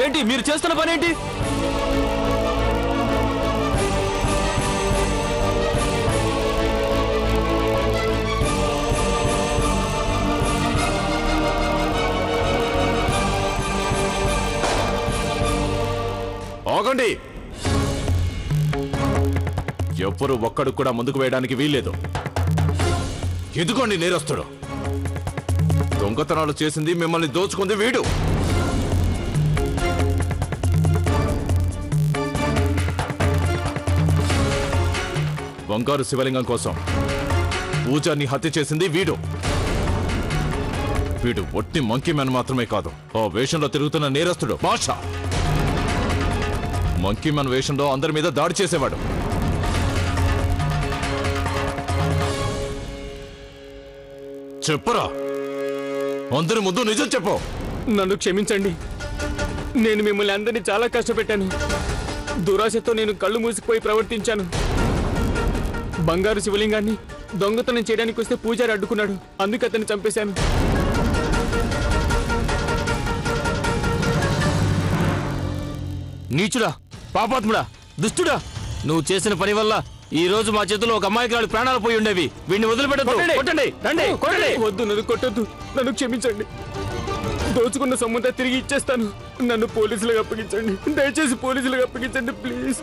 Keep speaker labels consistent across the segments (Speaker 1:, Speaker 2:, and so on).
Speaker 1: ఏంటి మీరు చేస్తున్న పని ఏంటి?
Speaker 2: ఆగండి. ఎవ్వరు ఒక్కడు కూడా ముందుకు వేయడానికి వీల్లేదు. ఎందుకోండి నేరస్తుడు. దొంగతనాలు చేసింది, మిమ్మల్ని దోచుకుంది వీడు. బంగారు శివలింగం కోసం పూజారిని హత్య చేసింది వీడు. వీడు ఒట్టి మంకీ మ్యాన్ మాత్రమే కాదు, ఆ వేషంలో తిరుగుతున్న నేరస్తుడు బాషా. మంకీ మ్యాన్ వేషంలో అందరి మీద దాడి చేసేవాడు. చెప్పురా, అందరి ముందు నిజం చెప్పు.
Speaker 1: నన్ను క్షమించండి. నేను మిమ్మల్ని అందరినీ చాలా కష్టపెట్టాను. దురాశతో నేను కళ్ళు మూసిపోయి ప్రవర్తించాను. బంగారు శివలింగాన్ని దొంగతనం చేయడానికి వస్తే పూజారి అడ్డుకున్నాడు. అందుకే అతన్ని చంపేశాను. నీచుడా, పాపాత్ముడా, దుష్టుడా, నువ్వు చేసిన పని వల్ల ఈ రోజు మా చేతిలో ఒక అమ్మాయికి ప్రాణాలు పోయి ఉండేవి. వీడిని వదిలిపెట్టండి. వద్దు, నన్ను కొట్టొద్దు. నన్ను క్షమించండి. దోచుకున్న సొమ్మంతా తిరిగి ఇచ్చేస్తాను. నన్ను పోలీసులకు అప్పగించండి. దయచేసి పోలీసులకు అప్పగించండి ప్లీజ్.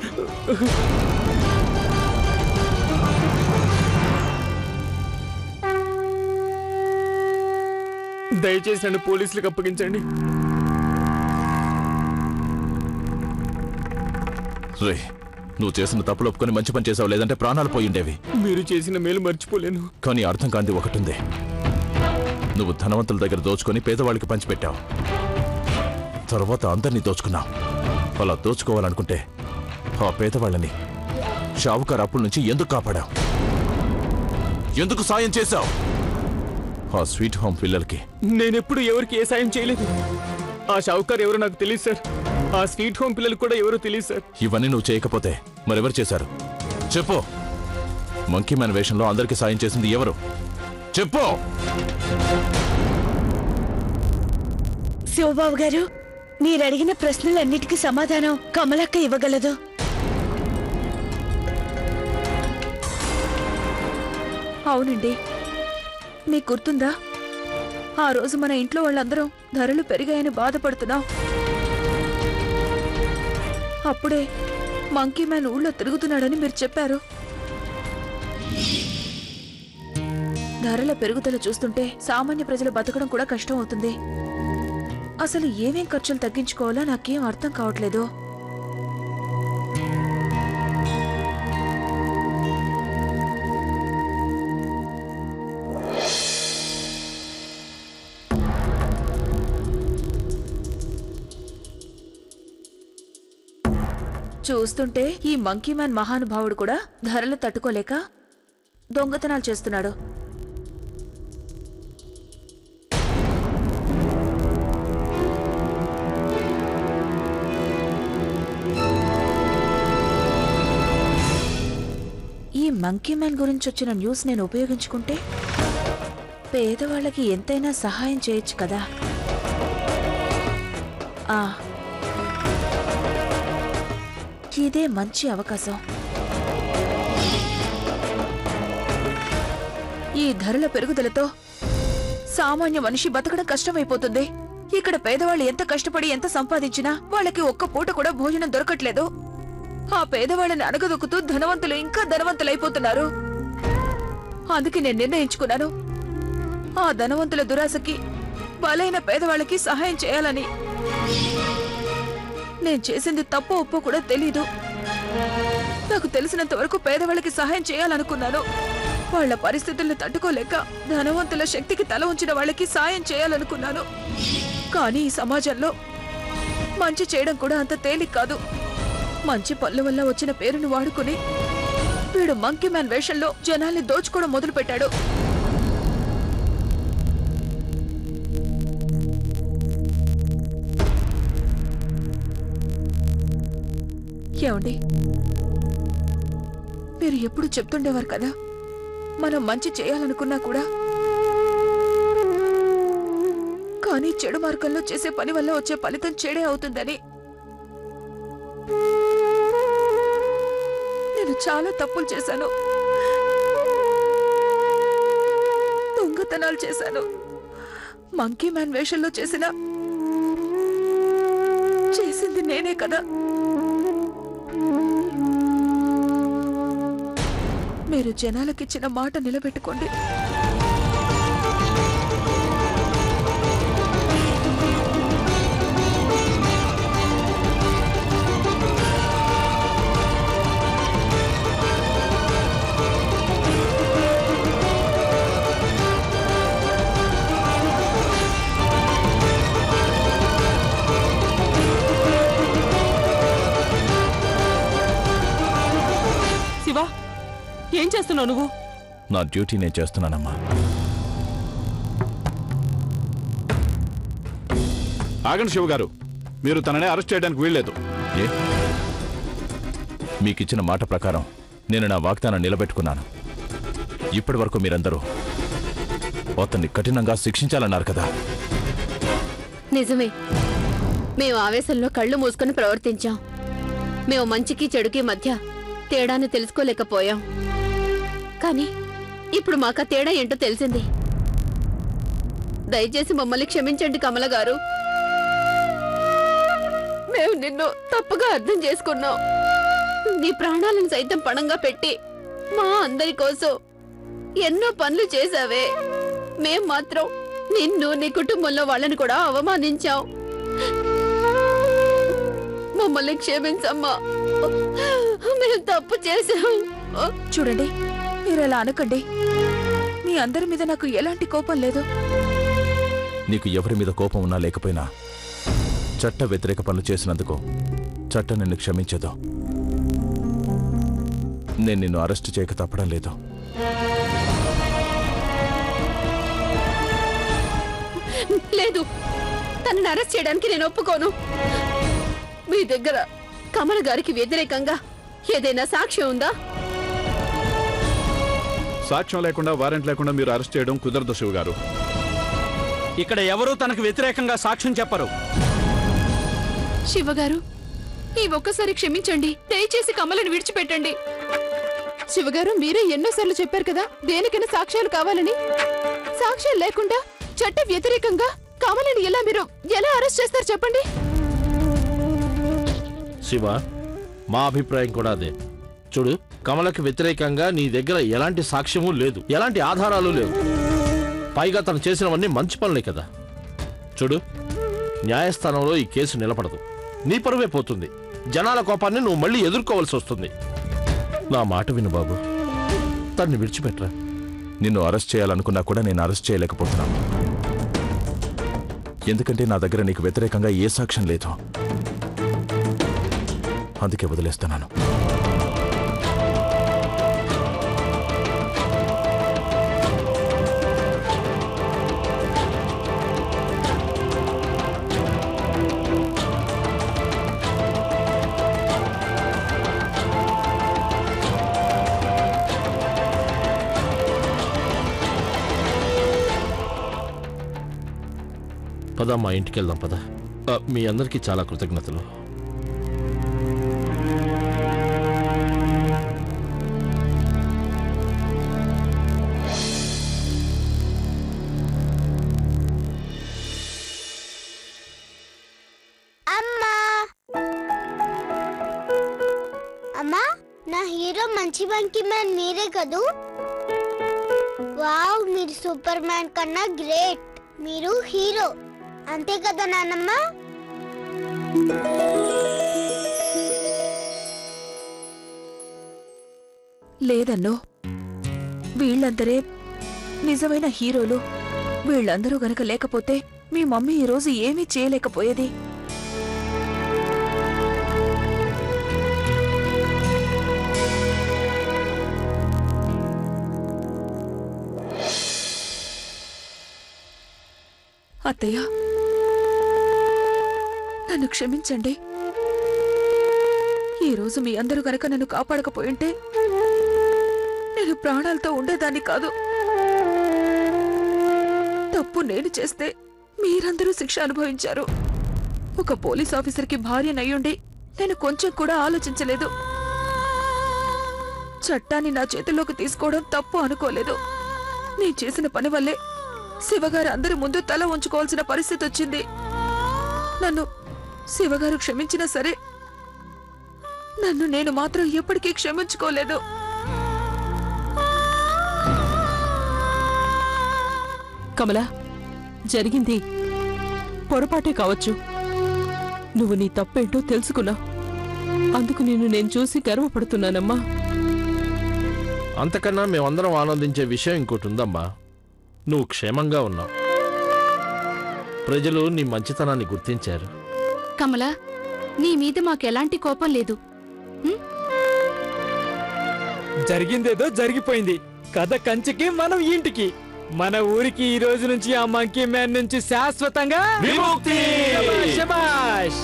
Speaker 1: దయచేసి నన్ను పోలీసులకు అప్పగించండి.
Speaker 2: నువ్వు చేసిన తప్పులు ఒప్పుకొని మంచి పని చేసావు, లేదంటే ప్రాణాలు పోయి ఉండేవి.
Speaker 1: మీరు చేసిన మేలు మర్చిపోలేను.
Speaker 2: కానీ అర్థం కాంది ఒకటుంది. నువ్వు ధనవంతుల దగ్గర దోచుకొని పేదవాళ్ళకి పంచిపెట్టావు. తర్వాత అందరినీ దోచుకున్నావు. అలా దోచుకోవాలనుకుంటే ఆ పేదవాళ్ళని షావుకారు అప్పుల నుంచి ఎందుకు కాపాడావు? ఎందుకు సాయం చేశావు? ఆ స్వీట్ హోమ్ పిల్లలకి
Speaker 1: నేనెప్పుడు ఎవరికి ఏ సాయం చేయలేదు. ఆ షావుకారు ఎవరో నాకు తెలియదు సార్. ఆ స్వీట్ హోమ్ పిల్లలు కూడా ఎవరో తెలియదు సార్.
Speaker 2: ఇవన్నీ నువ్వు చేయకపోతే మరెవరు చేశారు? చెప్పు. మంకీ మ్యాన్ వేషంలో అందరికీ సాయం చేసింది ఎవరు? చెప్పు.
Speaker 3: శివబాబు గారు, మీరు అడిగిన ప్రశ్నలన్నిటికీ సమాధానం కమలక్క ఇవ్వగలదు.
Speaker 4: అవునండి, మీకు గుర్తుందా? ఆ రోజు మన ఇంట్లో వాళ్ళందరం ధరలు పెరిగాయని బాధపడుతున్నాం. అప్పుడే మంకీ మ్యాన్ ఊళ్ళో తిరుగుతున్నాడని మీరు చెప్పారు. ధరల పెరుగుదల చూస్తుంటే సామాన్య ప్రజలు బతకడం కూడా కష్టం అవుతుంది. అసలు ఏమేం ఖర్చులు తగ్గించుకోవాలో నాకేం అర్థం కావట్లేదు. చూస్తుంటే ఈ మంకీ మ్యాన్ మహానుభావుడు కూడా ధరలు తట్టుకోలేక దొంగతనాలు చేస్తున్నాడు. ఈ మంకీ మ్యాన్ గురించి వచ్చిన న్యూస్ నేను ఉపయోగించుకుంటే పేదవాళ్ళకి ఎంతైనా సహాయం చేయొచ్చు కదా. ఇదే మంచి అవకాశం. ఈ ధరల పెరుగుదలతో సామాన్య మనిషి బతకడం కష్టమైపోతుంది. ఇక్కడ పేదవాళ్ళు ఎంత కష్టపడి ఎంత సంపాదించినా వాళ్ళకి ఒక్క పూట కూడా భోజనం దొరకట్లేదు. ఆ పేదవాళ్ళని అడగదొక్కుతూ ధనవంతులు ఇంకా ధనవంతులైపోతున్నారు. అందుకే నేను నిర్ణయించుకున్నాను, ఆ ధనవంతుల దురాశకి బలైన పేదవాళ్ళకి సహాయం చేయాలని. నేను చేసింది తప్పు ఒప్పు కూడా తెలీదు. నాకు తెలిసినంత వరకు పేదవాళ్ళకి సహాయం చేయాలనుకున్నాను. వాళ్ల పరిస్థితుల్ని తట్టుకోలేక ధనవంతుల శక్తికి తల ఉంచిన వాళ్ళకి సాయం చేయాలనుకున్నాను. కానీ ఈ సమాజంలో మంచి చేయడం కూడా అంత తేలిక కాదు. మంచి పనుల వల్ల వచ్చిన పేరును వాడుకుని వీడు మంకీ మ్యాన్ వేషంలో జనాల్ని దోచుకోవడం మొదలుపెట్టాడు. ఏమండి, మీరు ఎప్పుడు చెప్తుండేవారు కదా, మనం మంచి చేయాలనుకున్నా కూడా కానీ చెడు మార్గంలో చేసే పని వల్ల వచ్చే ఫలితం చెడే అవుతుందని నేను చాలా తప్పులు చేశాను. దొంగతనాలు చేశాను. మంకీ మ్యాన్ వేషంలో చేసింది నేనే కదా. మీరు జనాలకిచ్చిన మాట నిలబెట్టుకోండి.
Speaker 5: శివ, ఏం చేస్తున్నావు నువ్వు?
Speaker 2: నా డ్యూటీ నేను చేస్తున్నానమ్మా.
Speaker 6: ఆగండి శివ గారు, మీరు తననే అరెస్ట్ చేయడానికి వీల్లేదు.
Speaker 2: ఏ? మీకిచ్చిన మాట ప్రకారం నేను నా వాగ్దానం నిలబెట్టుకున్నాను. ఇప్పటి వరకు మీరందరూ అతన్ని కఠినంగా శిక్షించాలన్నారు కదా.
Speaker 7: నిజమే, మేము ఆవేశంలో కళ్ళు మూసుకొని ప్రవర్తించాం. మేము మంచికి చెడుకి మధ్య తేడాను తెలుసుకోలేకపోయాం. కానీ ఇప్పుడు మాకు తేడా ఏంటో తెలిసింది. దయచేసి మమ్మల్ని క్షమించండి కమల గారు. మేము నిన్ను తప్పుగా అర్థం చేసుకున్నాం. నీ ప్రాణాలను సైతం పణంగా పెట్టి మా అందరి కోసం ఎన్నో పనులు చేశావే. మేం మాత్రం నిన్ను నీ కుటుంబంలో వాళ్ళని కూడా అవమానించాం. మమ్మల్ని క్షమించమ్మా, మేము తప్పు చేశాం.
Speaker 4: చూడండి, మీరు అలా అనకండి. మీ అందరి మీద నాకు ఎలాంటి కోపం లేదు.
Speaker 2: నీకు ఎవరి మీద కోపం ఉన్నా లేకపోయినా చట్ట వ్యతిరేక పనులు చేసినందుకు చట్టం నిన్ను క్షమించదు. నేను నిన్ను అరెస్టు చేయక తప్పడం లేదు.
Speaker 7: లేదు, తనని అరెస్ట్ చేయడానికి నేను ఒప్పుకోను. మీ దగ్గర కమల గారికి వ్యతిరేకంగా ఏదైనా సాక్ష్యం ఉందా?
Speaker 6: సాక్ష్యం లేకుండా, వారెంట్ లేకుండా మీరు అరెస్ట్ చేయడం కుదరదు శివ గారు.
Speaker 1: ఇక్కడ ఎవరూ తనకు వ్యతిరేకంగా సాక్ష్యం చెప్పరు.
Speaker 7: శివగారు, ఈ ఒక్కసారి క్షమించండి. దయచేసి కమలను విడిచిపెట్టండి.
Speaker 5: శివగారు, మీరే ఎన్నోసార్లు చెప్పారు కదా దేనికైనా సాక్ష్యాలు కావాలని. సాక్ష్యాలు లేకుండా చట్ట వ్యతిరేకంగా కమలని ఎలా అరెస్ట్ చేస్తారు చెప్పండి?
Speaker 8: శివ, మా అభిప్రాయం కూడా అదే. చూడు, కమలకి వ్యతిరేకంగా నీ దగ్గర ఎలాంటి సాక్ష్యమూ లేదు, ఎలాంటి ఆధారాలు లేవు. పైగా తను చేసినవన్నీ మంచి పనులే కదా. చూడు, న్యాయస్థానంలో ఈ కేసు నిలబడదు. నీ పరువే పోతుంది. జనాల కోపాన్ని నువ్వు మళ్ళీ ఎదుర్కోవాల్సి వస్తుంది. నా మాట విను బాబు, తన్ని విడిచిపెట్టరా.
Speaker 2: నిన్ను అరెస్ట్ చేయాలనుకున్నా కూడా నేను అరెస్ట్ చేయలేకపోతున్నాను. ఎందుకంటే నా దగ్గర నీకు వ్యతిరేకంగా ఏ సాక్ష్యం లేదు. అందుకే వదిలేస్తున్నాను.
Speaker 8: పద, మా ఇంటికి వెళ్దాం. పద. మీ అందరికీ చాలా కృతజ్ఞతలు.
Speaker 9: అమ్మా, నా హీరో మంచి మంకీ మ్యాన్ మీరే కదూ? వావ్, మీరు సూపర్ మ్యాన్ కన్నా గ్రేట్. మీరు హీరో అంతే కదా నాన్నమ్మ?
Speaker 4: లేదన్నో, వీళ్ళందరే నిజమైన హీరోలు. వీళ్ళందరూ గనక లేకపోతే మీ మమ్మీ ఈరోజు ఏమీ చేయలేకపోయేది. అత్తయ్య, నన్ను క్షమించండి. ఈరోజు మీ అందరూ గనక నన్ను కాపాడకపోయింటే నేను ప్రాణాలతో ఉండేదాన్ని కాదు. తప్పు నేను చేస్తే మీరందరూ శిక్ష అనుభవించారు. ఒక పోలీస్ ఆఫీసర్కి భార్యనయ్యుండి నేను కొంచెం కూడా ఆలోచించలేదు. చట్టాన్ని నా చేతుల్లోకి తీసుకోవడం తప్పు అనుకోలేదు. నేను చేసిన పని వల్లే శివగారు అందరి ముందు తల ఉంచుకోవాల్సిన పరిస్థితి వచ్చింది. నన్ను శివగారు క్షమించినా సరే నన్ను నేను మాత్రం ఎప్పటికీ క్షమించుకోలేదు.
Speaker 10: కమలా, జరిగింది పొరపాటే కావచ్చు. నువ్వు నీ తప్పేంటో తెలుసుకున్నావు. అందుకు నేను చూసి గర్వపడుతున్నానమ్మా.
Speaker 8: అంతకన్నా మేమందరం ఆనందించే విషయం ఇంకోటి ఉందమ్మా. నువ్వు క్షేమంగా ఉన్నావు. ప్రజలు నీ మంచితనాన్ని గుర్తించారు.
Speaker 7: కమలా, నీ మీద మాకెలాంటి కోపం లేదు.
Speaker 1: జరిగిందేదో జరిగిపోయింది. కథ కంచికి మనం ఇంటికి. మన ఊరికి ఈ రోజు నుంచి ఆ మంకీ మ్యాన్ నుంచి శాశ్వతంగా విముక్తి. శభాష్.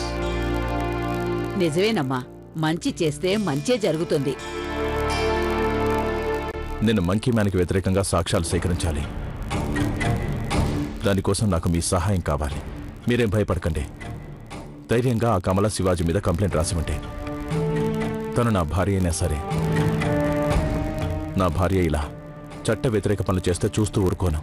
Speaker 11: నిజమేనమ్మా, మంచి చేస్తే మంచే జరుగుతుంది.
Speaker 2: నేను మంకీ మ్యాన్కి వ్యతిరేకంగా సాక్ష్యాలు సేకరించాలి. దానికోసం నాకు మీ సహాయం కావాలి. మీరేం భయపడకండి. ధైర్యంగా ఆ కమల శివాజీ మీద కంప్లైంట్ రాసివ్వండి. తను నా భార్య అయినా సరే, నా భార్య ఇలా చట్ట వ్యతిరేక పనులు చేస్తే చూస్తూ ఊరుకోను.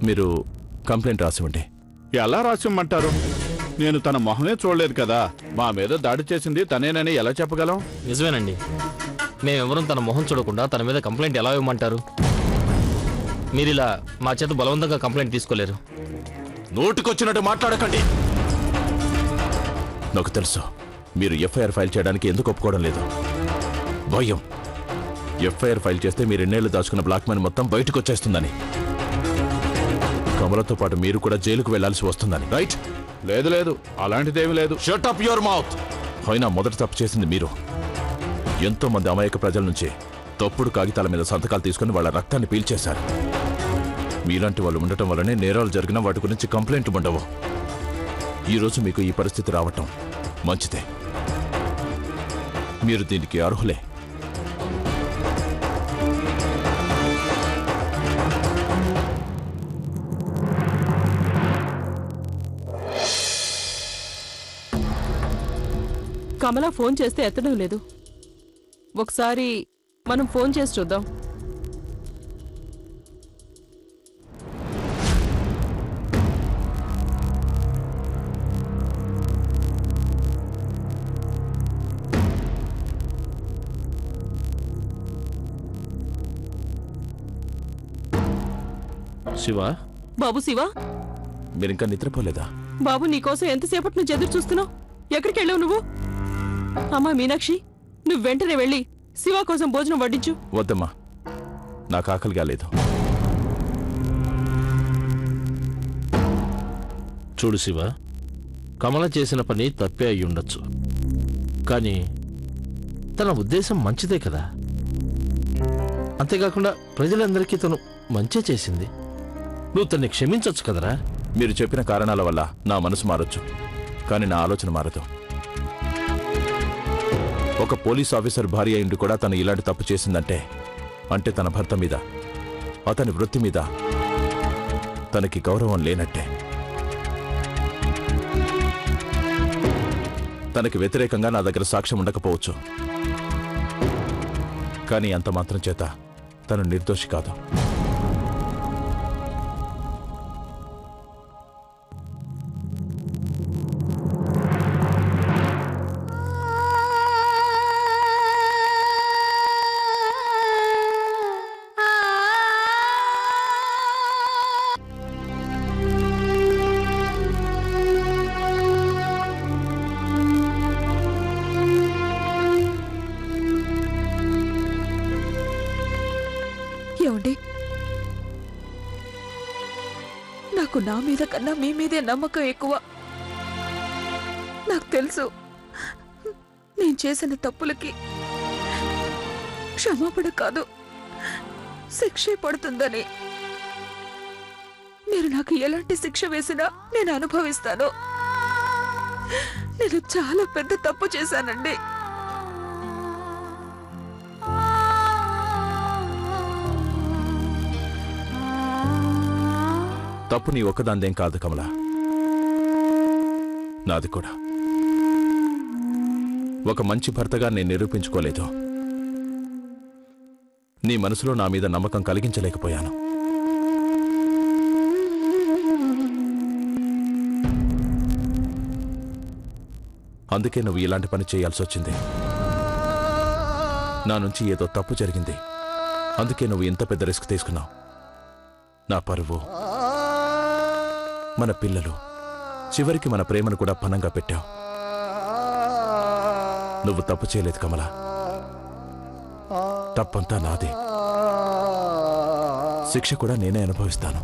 Speaker 2: మీరు కంప్లైంట్ రాసివ్వండి.
Speaker 6: ఎలా రాసిమ్మంటారు? నేను తన మొహమే చూడలేదు కదా. మా మీద దాడి చేసింది తనేనని ఎలా చెప్పగలం?
Speaker 1: నిజమేనండి. మేమెవరం తన మొహం చూడకుండా తన మీద కంప్లైంట్ ఎలా ఇవ్వమంటారు? మీరిలా మా చేత బలవంతంగా కంప్లైంట్ తీసుకోలేరు.
Speaker 2: నోటికొచ్చినట్టు మాట్లాడకండి. నాకు తెలుసు మీరు ఎఫ్ఐఆర్ ఫైల్ చేయడానికి ఎందుకు ఒప్పుకోవడం లేదు. భయం. ఎఫ్ఐఆర్ ఫైల్ చేస్తే మీరు ఎన్నేళ్లు దాచుకున్న బ్లాక్ మనీ మొత్తం బయటకు వచ్చేస్తుందని. కమలతో పాటు మీరు కూడా జైలుకు వెళ్లాల్సి వస్తుందని. రైట్?
Speaker 6: లేదు లేదు, అలాంటిదేమీ లేదు.
Speaker 2: Shut up your mouth. అయినా మొదటి తప్పు చేసింది మీరు. ఎంతో మంది అమాయక ప్రజల నుంచి తప్పుడు కాగితాల మీద సంతకాలు తీసుకుని వాళ్ళ రక్తాన్ని పీల్చేశారు. మీలాంటి వాళ్ళు ఉండటం వల్లనే నేరాలు జరిగిన వాటి గురించి కంప్లైంట్లు ఉండవు. ఈరోజు మీకు ఈ పరిస్థితి రావటం మంచిదే. మీరు దీనికి అర్హులే.
Speaker 10: కమల ఫోన్ చేస్తే ఎత్తడం లేదు. ఒకసారి మనం ఫోన్ చేసి చూద్దాం.
Speaker 8: శివ.
Speaker 10: బాబు శివ,
Speaker 2: మీరింకా నిద్రపోలేదా?
Speaker 10: బాబు నీకోసం ఎంతసేపటి నుంచి ఎదురు చూస్తున్నావు. ఎక్కడికి వెళ్ళావు నువ్వు? అమ్మా మీనాక్షి, నువ్వు వెంటనే వెళ్ళి శివ కోసం భోజనం వడ్డించు.
Speaker 2: వద్దమ్మా, నాకు ఆకలిగా లేదు.
Speaker 8: చూడు శివ, కమల చేసిన పని తప్పే అయి ఉండొచ్చు. కానీ తన ఉద్దేశం మంచిదే కదా. అంతేకాకుండా ప్రజలందరికీ తను మంచే చేసింది. నువ్వు తన్ని క్షమించొచ్చు కదరా.
Speaker 2: మీరు చెప్పిన కారణాల వల్ల నా మనసు మారొచ్చు, కానీ నా ఆలోచన మారదు. ఒక పోలీస్ ఆఫీసర్ భార్య అయింది కూడా తను ఇలాంటి తప్పు చేసిందంటే అంటే తన భర్త మీద, అతని వృత్తి మీద తనకి గౌరవం లేనట్టే. తనకి వ్యతిరేకంగా నా దగ్గర సాక్ష్యం ఉండకపోవచ్చు, కానీ అంత మాత్రం చేత తను నిర్దోషి కాదు.
Speaker 4: ఏమండి, నాకు నా మీద కన్నా మీ మీదే నమ్మకం ఎక్కువ. నాకు తెలుసు నేను చేసిన తప్పులకి క్షమాపణ కాదు, శిక్షే పడుతుందని. మీరు నాకు ఎలాంటి శిక్ష వేసినా నేను అనుభవిస్తాను. నేను చాలా పెద్ద తప్పు చేశానండి.
Speaker 2: తప్పు నీ ఒక్కదాందేం కాదు కమల, నాది కూడా. ఒక మంచి భర్తగా నేను నిరూపించుకోలేదు. నీ మనసులో నా మీద నమ్మకం కలిగించలేకపోయాను. అందుకే నువ్వు ఇలాంటి పని చేయాల్సి వచ్చింది. నా నుంచి ఏదో తప్పు జరిగింది, అందుకే నువ్వు ఇంత పెద్ద రిస్క్ తీసుకున్నావు. నా పరువు, మన పిల్లలు, చివరికి మన ప్రేమను కూడా పణంగా పెట్టావు. నువ్వు తప్పు చేయలేదు కమల, తప్పంతా నాదే. శిక్ష కూడా నేనే అనుభవిస్తాను.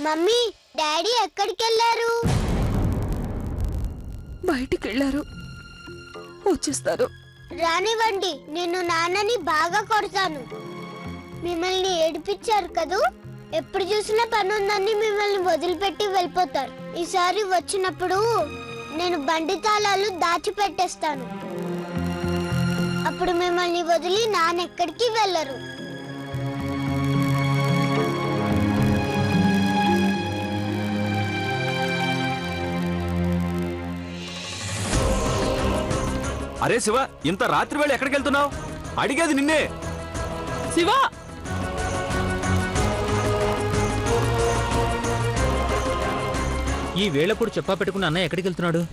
Speaker 9: మమ్మీ, డాడీ ఎక్కడికి వెళ్ళారు?
Speaker 4: బయటికి వెళ్ళారు, వచ్చేస్తారు.
Speaker 9: రానివ్వండి, నేను నాన్నని బాగా కొడతాను. మిమ్మల్ని ఏడిపించారు కదూ, ఎప్పుడు చూసినా పని ఉందని మిమ్మల్ని వదిలిపెట్టి వెళ్ళిపోతారు. ఈసారి వచ్చినప్పుడు నేను బండి తాళాలు దాచిపెట్టేస్తాను. అప్పుడు మిమ్మల్ని వదిలి నాన్న ఎక్కడికి వెళ్ళరు.
Speaker 1: అరే శివ, ఇంత రాత్రి వేళ ఎక్కడికి వెళ్తున్నావు? అడిగేది నిన్నే.
Speaker 10: శివ,
Speaker 1: ఈ వేళప్పుడు చెప్పా పెట్టుకున్న అన్నయ్య ఎక్కడికి వెళ్తున్నాడు?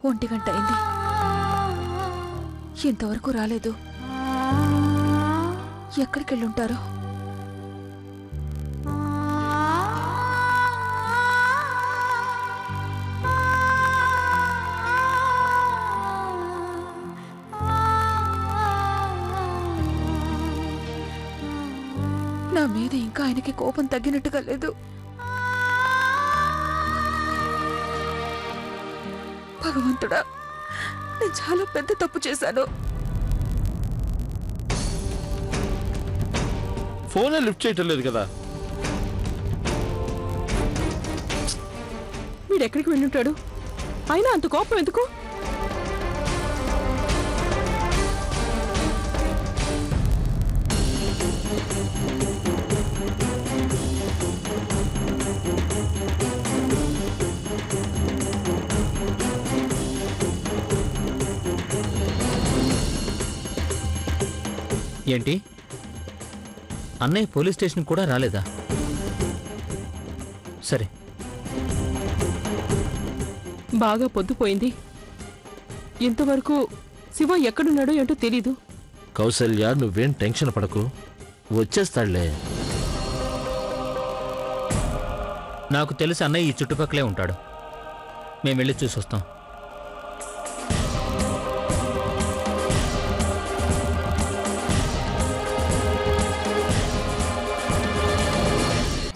Speaker 4: ఒంటి గంట అయింది, ఇంతవరకు రాలేదు. ఎక్కడికి వెళ్ళుంటారో? నా మీద ఇంకా ఆయనకి కోపం తగ్గినట్టుగా లేదు. భగవంతుడా, నేను చాలా పెద్ద తప్పు చేశాను.
Speaker 6: ఫోనే లిఫ్ట్ చేయటం లేదు కదా.
Speaker 10: వీడెక్కడికి వెళ్ళుంటాడు? అయినా అంత కోపం ఎందుకు?
Speaker 1: ఏంటి, అన్నయ్య పోలీస్ స్టేషన్ కూడా రాలేదా? సరే,
Speaker 10: బాగా పొద్దుపోయింది. ఇంతవరకు శివ ఎక్కడున్నాడో ఏంటో తెలీదు.
Speaker 8: కౌసల్య, నువ్వేం టెన్షన్ పడకు, వచ్చేస్తాడులే.
Speaker 1: నాకు తెలిసి అన్నయ్య ఈ చుట్టుపక్కలే ఉంటాడు. మేము వెళ్ళి చూసొస్తాం.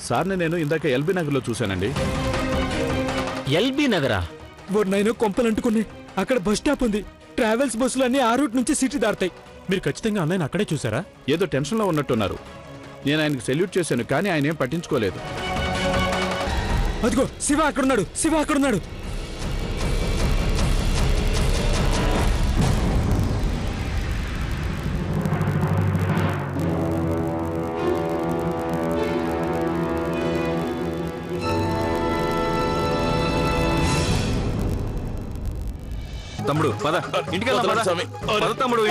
Speaker 6: సార్ని నేను ఇందాక ఎల్బీ నగర్లో చూశానండి.
Speaker 1: ఎల్బీ నగరా?
Speaker 12: నైనా కొంపలంటుకున్నాయి. అక్కడ బస్ స్టాప్ ఉంది. ట్రావెల్స్ బస్సులు అన్ని ఆ రూట్ నుంచి సిటీ దాడతాయి. మీరు ఖచ్చితంగా అన్నయ్యని అక్కడే చూసారా?
Speaker 6: ఏదో టెన్షన్లో ఉన్నట్టున్నారు. నేను ఆయనకు సెల్యూట్ చేశాను, కానీ ఆయన ఏం పట్టించుకోలేదు.
Speaker 12: అదిగో శివ అక్కడున్నాడు, శివ అక్కడున్నాడు.
Speaker 1: తమ్ముడు పద, ఇంటికి వెళ్దాం పద. పద తమ్ముడు.